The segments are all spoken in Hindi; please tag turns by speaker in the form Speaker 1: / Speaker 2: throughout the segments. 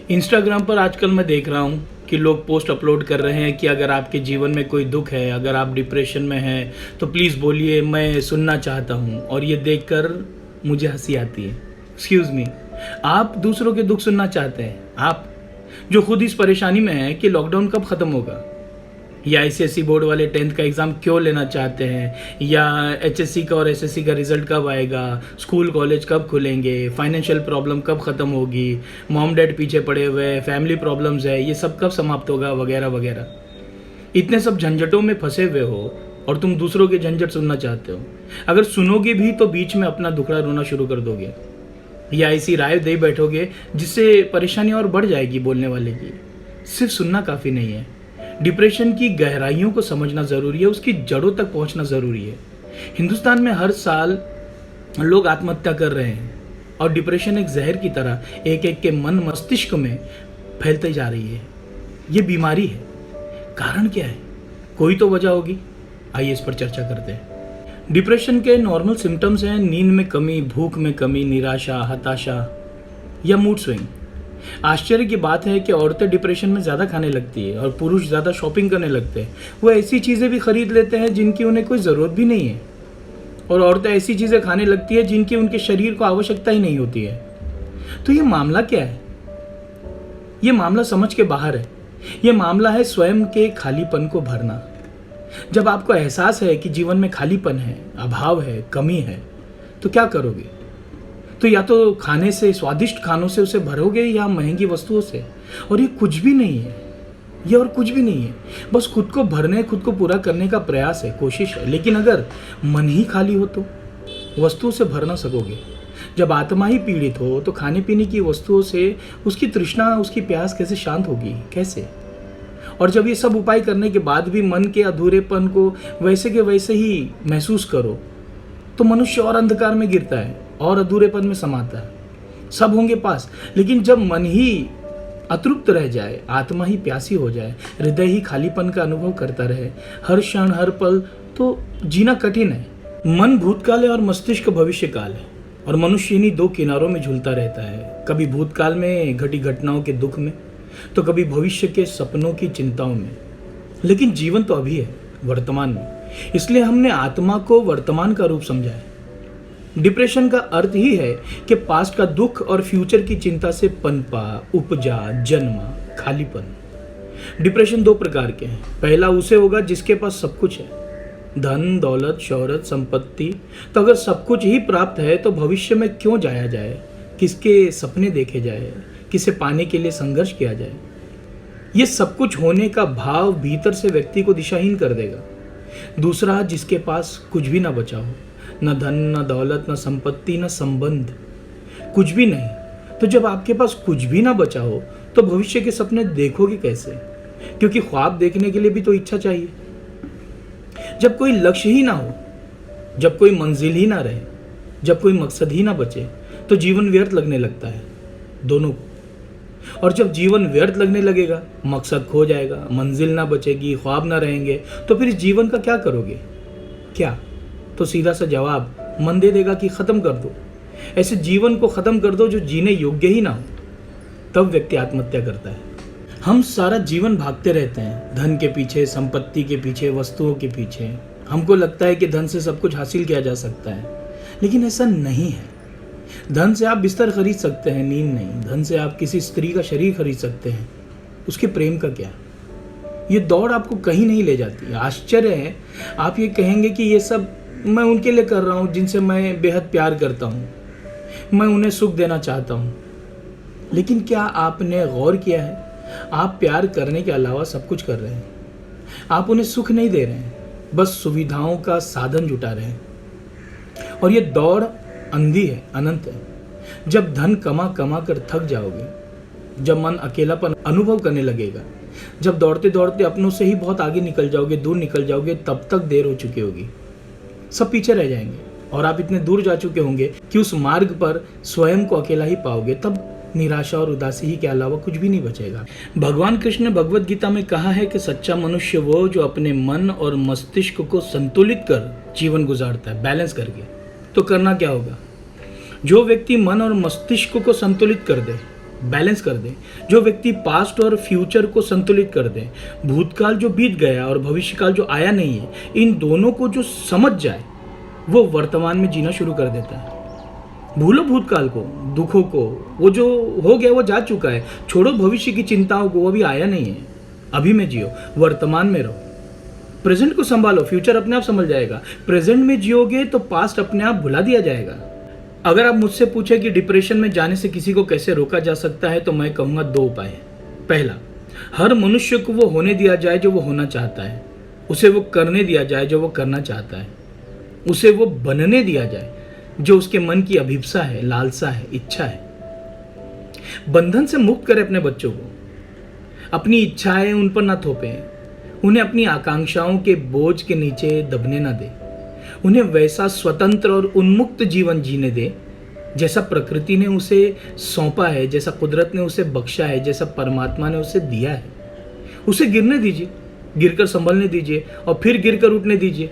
Speaker 1: इंस्टाग्राम पर आजकल मैं देख रहा हूँ कि लोग पोस्ट अपलोड कर रहे हैं कि अगर आपके जीवन में कोई दुख है, अगर आप डिप्रेशन में हैं तो प्लीज़ बोलिए, मैं सुनना चाहता हूँ। और ये देखकर मुझे हंसी आती है। एक्सक्यूज़ मी, आप दूसरों के दुख सुनना चाहते हैं? आप जो खुद इस परेशानी में हैं कि लॉकडाउन कब ख़त्म होगा, या आईसीएसई बोर्ड वाले 10th का एग्ज़ाम क्यों लेना चाहते हैं, या एचएससी का और एसएससी का रिजल्ट कब आएगा, स्कूल कॉलेज कब खुलेंगे, फाइनेंशियल प्रॉब्लम कब ख़त्म होगी, मॉम डैड पीछे पड़े हुए, फैमिली प्रॉब्लम्स है, ये सब कब समाप्त होगा, वगैरह वगैरह। इतने सब झंझटों में फंसे हुए हो और तुम दूसरों के झंझट सुनना चाहते हो। अगर सुनोगे भी तो बीच में अपना दुखड़ा रोना शुरू कर दोगे, या ऐसी राय दे बैठोगे जिससे परेशानी और बढ़ जाएगी बोलने वाले की। सिर्फ सुनना काफ़ी नहीं है। डिप्रेशन की गहराइयों को समझना ज़रूरी है, उसकी जड़ों तक पहुंचना ज़रूरी है। हिंदुस्तान में हर साल लोग आत्महत्या कर रहे हैं और डिप्रेशन एक जहर की तरह एक एक के मन मस्तिष्क में फैलती जा रही है। ये बीमारी है। कारण क्या है? कोई तो वजह होगी। आइए इस पर चर्चा करते हैं। डिप्रेशन के नॉर्मल सिम्टम्स हैं नींद में कमी, भूख में कमी, निराशा, हताशा या मूड स्विंग। आश्चर्य की बात है कि औरतें डिप्रेशन में ज़्यादा खाने लगती है और पुरुष ज़्यादा शॉपिंग करने लगते हैं। वो ऐसी चीज़ें भी खरीद लेते हैं जिनकी उन्हें कोई ज़रूरत भी नहीं है, और औरतें ऐसी चीज़ें खाने लगती है जिनकी उनके शरीर को आवश्यकता ही नहीं होती है। तो ये मामला क्या है? ये मामला समझ के बाहर है। ये मामला है स्वयं के खालीपन को भरना। जब आपको एहसास है कि जीवन में खालीपन है, अभाव है, कमी है, तो क्या करोगे? तो या तो खाने से, स्वादिष्ट खानों से उसे भरोगे, या महंगी वस्तुओं से। और ये कुछ भी नहीं है, ये और कुछ भी नहीं है। बस खुद को भरने, खुद को पूरा करने का प्रयास है, कोशिश है। लेकिन अगर मन ही खाली हो तो वस्तुओं से भर ना सकोगे। जब आत्मा ही पीड़ित हो तो खाने पीने की वस्तुओं से उसकी तृष्णा, उसकी प्यास कैसे शांत होगी? कैसे? और जब ये सब उपाय करने के बाद भी मन के अधूरेपन को वैसे के वैसे ही महसूस करो तो मनुष्य और अंधकार में गिरता है और अधूरेपन में समाता है। सब होंगे पास, लेकिन जब मन ही अतृप्त रह जाए, आत्मा ही प्यासी हो जाए, हृदय ही खालीपन का अनुभव करता रहे हर क्षण हर पल, तो जीना कठिन है। मन भूतकाल है और मस्तिष्क भविष्य काल है, और मनुष्य इन्हीं दो किनारों में झूलता रहता है। कभी भूतकाल में घटी घटनाओं के दुख में, तो कभी भविष्य के सपनों की चिंताओं में। लेकिन जीवन तो अभी है, वर्तमान में। इसलिए हमने आत्मा को वर्तमान का रूप समझा है। डिप्रेशन का अर्थ ही है कि पास्ट का दुख और फ्यूचर की चिंता से पनपा, उपजा, जन्मा खालीपन। डिप्रेशन दो प्रकार के हैं। पहला उसे होगा जिसके पास सब कुछ है, धन, दौलत, शोहरत, संपत्ति। तो अगर सब कुछ ही प्राप्त है तो भविष्य में क्यों जाया जाए, किसके सपने देखे जाए, किसे पाने के लिए संघर्ष किया जाए? ये सब कुछ होने का भाव भीतर से व्यक्ति को दिशाहीन कर देगा। दूसरा, जिसके पास कुछ भी ना बचा हो, न धन, न दौलत, न संपत्ति, न संबंध, कुछ भी नहीं। तो जब आपके पास कुछ भी ना बचा हो तो भविष्य के सपने देखोगे कैसे? क्योंकि ख्वाब देखने के लिए भी तो इच्छा चाहिए। जब कोई लक्ष्य ही ना हो, जब कोई मंजिल ही ना रहे, जब कोई मकसद ही ना बचे, तो जीवन व्यर्थ लगने लगता है, दोनों। और जब जीवन व्यर्थ लगने लगेगा, मकसद खो जाएगा, मंजिल ना बचेगी, ख्वाब ना रहेंगे, तो फिर इस जीवन का क्या करोगे? क्या? तो सीधा सा जवाब मन दे देगा कि ख़त्म कर दो। ऐसे जीवन को ख़त्म कर दो जो जीने योग्य ही ना हो। तब व्यक्ति आत्महत्या करता है। हम सारा जीवन भागते रहते हैं, धन के पीछे, संपत्ति के पीछे, वस्तुओं के पीछे। हमको लगता है कि धन से सब कुछ हासिल किया जा सकता है, लेकिन ऐसा नहीं है। धन से आप बिस्तर खरीद सकते हैं, नींद नहीं। धन से आप किसी स्त्री का शरीर खरीद सकते हैं, उसके प्रेम का क्या? ये दौड़ आपको कहीं नहीं ले जाती। आश्चर्य है, आप ये कहेंगे कि ये सब मैं उनके लिए कर रहा हूँ जिनसे मैं बेहद प्यार करता हूँ, मैं उन्हें सुख देना चाहता हूँ। लेकिन क्या आपने गौर किया है, आप प्यार करने के अलावा सब कुछ कर रहे हैं। आप उन्हें सुख नहीं दे रहे हैं, बस सुविधाओं का साधन जुटा रहे हैं। और ये दौड़ अंधी है, अनंत है। जब धन कमा कमा कर थक जाओगे, जब मन अकेलापन अनुभव करने लगेगा, जब दौड़ते दौड़ते अपनों से ही बहुत आगे निकल जाओगे, दूर निकल जाओगे, तब तक देर हो चुकी होगी। सब पीछे रह जाएंगे और आप इतने दूर जा चुके होंगे कि उस मार्ग पर स्वयं को अकेला ही पाओगे। तब निराशा और उदासी ही के अलावा कुछ भी नहीं बचेगा। भगवान कृष्ण ने भगवद गीता में कहा है कि सच्चा मनुष्य वो जो अपने मन और मस्तिष्क को संतुलित कर जीवन गुजारता है, बैलेंस करके। तो करना क्या होगा? जो व्यक्ति मन और मस्तिष्क को संतुलित कर दे, बैलेंस कर दे, जो व्यक्ति पास्ट और फ्यूचर को संतुलित कर दे, भूतकाल जो बीत गया और भविष्यकाल जो आया नहीं है, इन दोनों को जो समझ जाए, वो वर्तमान में जीना शुरू कर देता है। भूलो भूतकाल को, दुखों को, वो जो हो गया वो जा चुका है। छोड़ो भविष्य की चिंताओं को, वो अभी आया नहीं है। अभी में जियो, वर्तमान में रहो, प्रेजेंट को संभालो, फ्यूचर अपने आप संभल जाएगा। प्रेजेंट में जियोगे तो पास्ट अपने आप भुला दिया जाएगा। अगर आप मुझसे पूछे कि डिप्रेशन में जाने से किसी को कैसे रोका जा सकता है, तो मैं कहूँगा 2 उपाय। पहला, हर मनुष्य को वो होने दिया जाए जो वो होना चाहता है, उसे वो करने दिया जाए जो वो करना चाहता है, उसे वो बनने दिया जाए जो उसके मन की अभिप्सा है, लालसा है, इच्छा है। बंधन से मुक्त करें अपने बच्चों को, अपनी इच्छाएं उन पर ना थोपें, उन्हें अपनी आकांक्षाओं के बोझ के नीचे दबने ना दे, उन्हें वैसा स्वतंत्र और उन्मुक्त जीवन जीने दे जैसा प्रकृति ने उसे सौंपा है, जैसा कुदरत ने उसे बख्शा है, जैसा परमात्मा ने उसे दिया है। उसे गिरने दीजिए, गिरकर संभलने दीजिए और फिर गिरकर उठने दीजिए।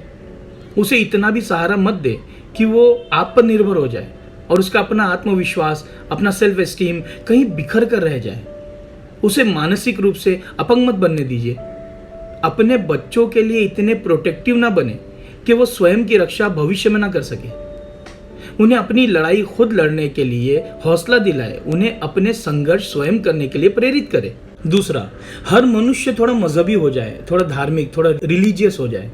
Speaker 1: उसे इतना भी सहारा मत दे कि वो आप पर निर्भर हो जाए और उसका अपना आत्मविश्वास, अपना सेल्फ एस्टीम कहीं बिखर कर रह जाए। उसे मानसिक रूप से अपंग मत बनने दीजिए। अपने बच्चों के लिए इतने प्रोटेक्टिव ना बने कि वो स्वयं की रक्षा भविष्य में ना कर सके। उन्हें अपनी लड़ाई खुद लड़ने के लिए हौसला दिलाए, उन्हें अपने संघर्ष स्वयं करने के लिए प्रेरित करे। दूसरा, हर मनुष्य थोड़ा मजहबी हो जाए, थोड़ा धार्मिक, थोड़ा रिलीजियस हो जाए।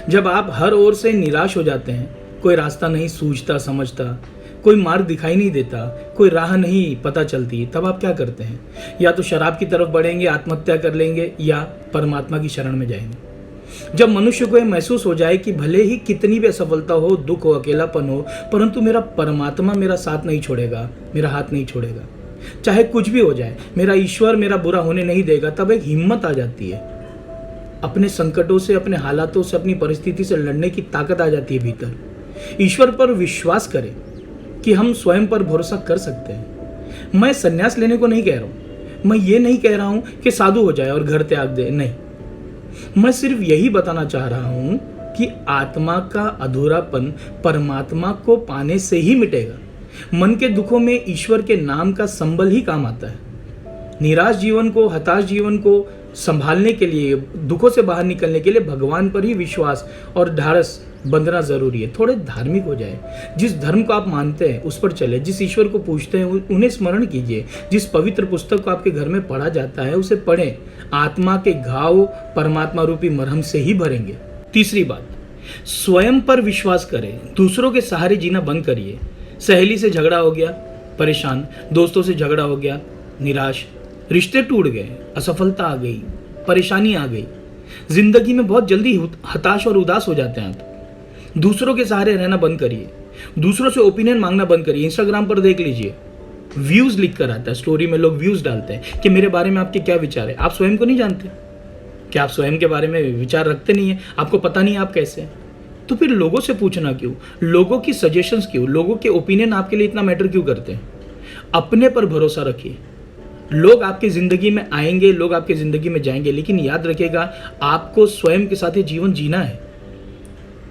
Speaker 1: जब आप हर ओर से निराश हो जाते हैं, कोई रास्ता नहीं सूझता समझता, कोई मार्ग दिखाई नहीं देता, कोई राह नहीं पता चलती, तब आप क्या करते हैं? या तो शराब की तरफ बढ़ेंगे, आत्महत्या कर लेंगे, या परमात्मा की शरण में जाएंगे। जब मनुष्य को यह महसूस हो जाए कि भले ही कितनी भी असफलता हो, दुख हो, अकेलापन हो, परंतु मेरा परमात्मा मेरा साथ नहीं छोड़ेगा, मेरा हाथ नहीं छोड़ेगा, चाहे कुछ भी हो जाए, मेरा ईश्वर मेरा बुरा होने नहीं देगा, तब एक हिम्मत आ जाती है। अपने संकटों से, अपने हालातों से, अपनी परिस्थिति से लड़ने की ताकत आ जाती है भीतर। ईश्वर पर विश्वास करें कि हम स्वयं पर भरोसा कर सकते हैं। मैं संन्यास लेने को नहीं कह रहा हूं, मैं ये नहीं कह रहा हूं कि साधु हो जाए और घर त्याग दे, नहीं। मैं सिर्फ यही बताना चाह रहा हूं कि आत्मा का अधूरापन परमात्मा को पाने से ही मिटेगा। मन के दुखों में ईश्वर के नाम का संबल ही काम आता है। निराश जीवन को, हताश जीवन को संभालने के लिए, दुखों से बाहर निकलने के लिए भगवान पर ही विश्वास और ढाढ़स बंधना जरूरी है। थोड़े धार्मिक हो जाए, जिस धर्म को आप मानते हैं उस पर चले, जिस ईश्वर को पूजते हैं उन्हें स्मरण कीजिए, जिस पवित्र पुस्तक को आपके घर में पढ़ा जाता है उसे पढ़ें। आत्मा के घाव परमात्मा रूपी मरहम से ही भरेंगे। तीसरी बात, स्वयं पर विश्वास करें, दूसरों के सहारे जीना बंद करिए। सहेली से झगड़ा हो गया, परेशान, दोस्तों से झगड़ा हो गया, निराश, रिश्ते टूट गए, असफलता आ गई, परेशानी आ गई, जिंदगी में बहुत जल्दी हताश और उदास हो जाते हैं आप। दूसरों के सहारे रहना बंद करिए, दूसरों से ओपिनियन मांगना बंद करिए। इंस्टाग्राम पर देख लीजिए, व्यूज लिख कर आता है, स्टोरी में लोग व्यूज डालते हैं कि मेरे बारे में आपके क्या विचार है। आप स्वयं को नहीं जानते? क्या आप स्वयं के बारे में विचार रखते नहीं है? आपको पता नहीं आप कैसे हैं? तो फिर लोगों से पूछना क्यों? लोगों की सजेशंस क्यों? लोगों के ओपिनियन आपके लिए इतना मैटर क्यों करते हैं? अपने पर भरोसा रखिए। लोग आपकी जिंदगी में आएंगे, लोग आपकी जिंदगी में जाएंगे, लेकिन याद रखिएगा आपको स्वयं के साथ ये जीवन जीना है।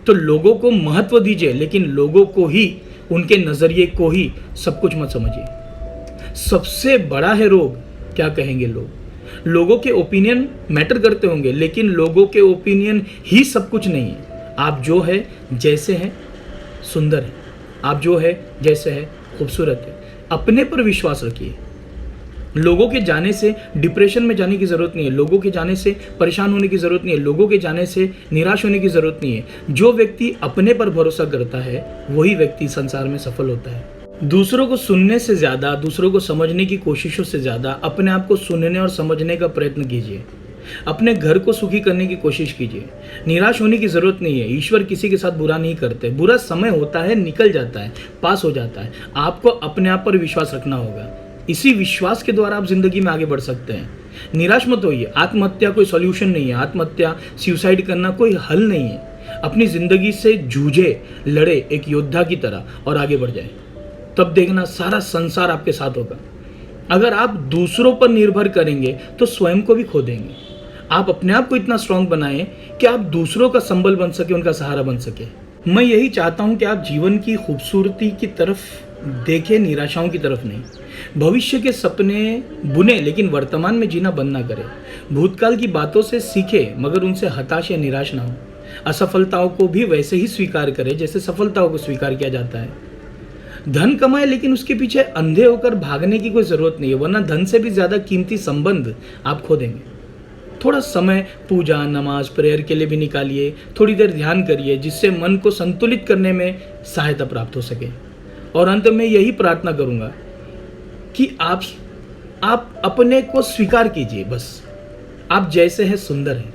Speaker 1: तो लोगों को महत्व दीजिए, लेकिन लोगों को ही, उनके नजरिए को ही सब कुछ मत समझिए। सबसे बड़ा है रोग, क्या कहेंगे लोग। लोगों के ओपिनियन मैटर करते होंगे, लेकिन लोगों के ओपिनियन ही सब कुछ नहीं है। आप जो है, जैसे हैं, सुंदर है। आप जो है, जैसे है, खूबसूरत है। अपने पर विश्वास रखिए। लोगों के जाने से डिप्रेशन में जाने की जरूरत नहीं है, लोगों के जाने से परेशान होने की जरूरत नहीं है, लोगों के जाने से निराश होने की जरूरत नहीं है। जो व्यक्ति अपने पर भरोसा करता है वही व्यक्ति संसार में सफल होता है। दूसरों को सुनने से ज्यादा, दूसरों को समझने की कोशिशों से ज्यादा अपने आप को सुनने और समझने का प्रयत्न कीजिए। अपने घर को सुखी करने की कोशिश कीजिए। निराश होने की जरूरत नहीं है। ईश्वर किसी के साथ बुरा नहीं करते। बुरा समय होता है, निकल जाता है, पास हो जाता है। आपको अपने आप पर विश्वास रखना होगा। इसी विश्वास के द्वारा आप जिंदगी में आगे बढ़ सकते हैं। निराश मत होइए। आत्महत्या कोई सॉल्यूशन नहीं है। आत्महत्या, सुसाइड करना कोई हल नहीं है। अपनी जिंदगी से जूझे, लड़े एक योद्धा की तरह और आगे बढ़ जाए। तब देखना सारा संसार आपके साथ होगा। अगर आप दूसरों पर निर्भर करेंगे तो स्वयं को भी खो देंगे। आप अपने आप को इतना स्ट्रांग बनाएं कि आप दूसरों का संबल बन सके, उनका सहारा बन सके। मैं यही चाहता हूं कि आप जीवन की खूबसूरती की तरफ देखे निराशाओं की तरफ नहीं। भविष्य के सपने बुने लेकिन वर्तमान में जीना बंद ना करे। भूतकाल की बातों से सीखे मगर उनसे हताश या निराश ना हो। असफलताओं को भी वैसे ही स्वीकार करे जैसे सफलताओं को स्वीकार किया जाता है। धन कमाए लेकिन उसके पीछे अंधे होकर भागने की कोई ज़रूरत नहीं है, वरना धन से भी ज़्यादा कीमती संबंध आप खो देंगे। थोड़ा समय पूजा, नमाज, प्रेयर के लिए भी निकालिए। थोड़ी देर ध्यान करिए जिससे मन को संतुलित करने में सहायता प्राप्त हो सके। और अंत में यही प्रार्थना करूँगा कि आप अपने को स्वीकार कीजिए। बस आप जैसे हैं सुंदर हैं।